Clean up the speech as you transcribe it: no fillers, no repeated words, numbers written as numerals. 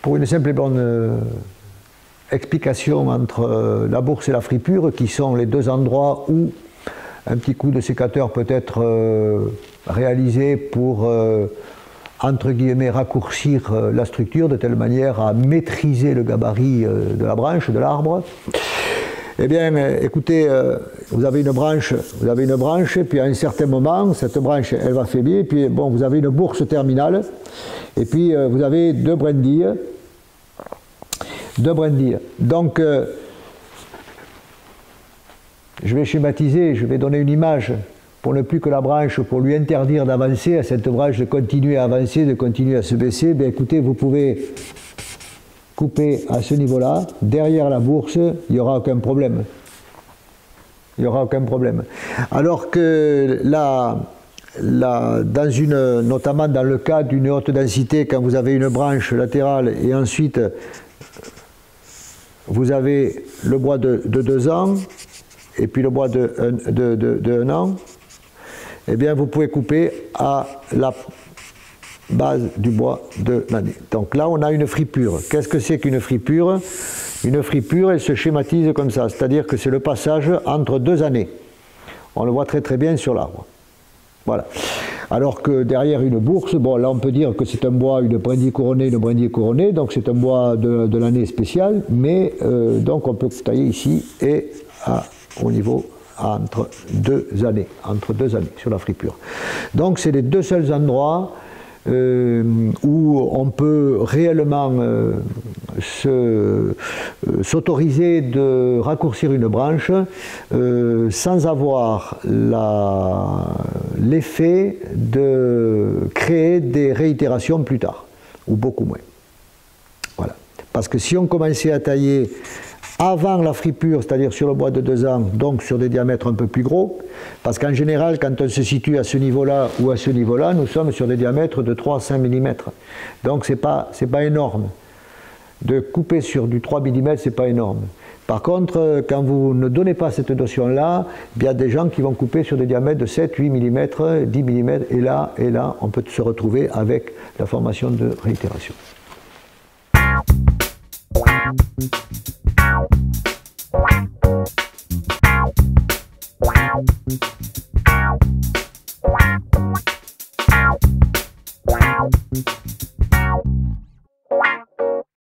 Pour une simple et bonne explication entre la bourse et la fripure, qui sont les deux endroits où un petit coup de sécateur peut être réalisé pour, entre guillemets, raccourcir la structure de telle manière à maîtriser le gabarit de la branche, de l'arbre. Eh bien, écoutez, vous avez une branche, et puis à un certain moment, cette branche, elle va faiblir, et puis bon, vous avez une bourse terminale, et puis vous avez deux brindilles. Donc, je vais schématiser, je vais donner une image pour ne plus que la branche, pour lui interdire d'avancer, à cette branche de continuer à avancer, de continuer à se baisser. Bien, écoutez, vous pouvez couper à ce niveau-là, derrière la bourse, il n'y aura aucun problème. Il n'y aura aucun problème. Alors que là, notamment dans le cas d'une haute densité, quand vous avez une branche latérale et ensuite vous avez le bois de 2 ans et puis le bois de 1 an, eh bien vous pouvez couper à la base du bois de l'année. Donc là on a une fripure. Qu'est-ce que c'est qu'une fripure? Une fripure, elle se schématise comme ça, c'est-à-dire que c'est le passage entre 2 années. On le voit très très bien sur l'arbre. Voilà. Alors que derrière une bourse, bon là on peut dire que c'est un bois, une brindille couronnée, donc c'est un bois de l'année spéciale, mais donc on peut tailler ici et au niveau entre 2 années, sur la fripure. Donc c'est les deux seuls endroits où on peut réellement s'autoriser de raccourcir une branche sans avoir l'effet de créer des réitérations plus tard, ou beaucoup moins. Voilà. Parce que si on commençait à tailler avant la fripure, c'est-à-dire sur le bois de 2 ans, donc sur des diamètres un peu plus gros, parce qu'en général, quand on se situe à ce niveau-là ou à ce niveau-là, nous sommes sur des diamètres de 3 à 5 mm. Donc c'est pas énorme. De couper sur du 3 mm, c'est pas énorme. Par contre, quand vous ne donnez pas cette notion-là, il y a des gens qui vont couper sur des diamètres de 7, 8 mm, 10 mm, et là, on peut se retrouver avec la formation de réitération. Wow.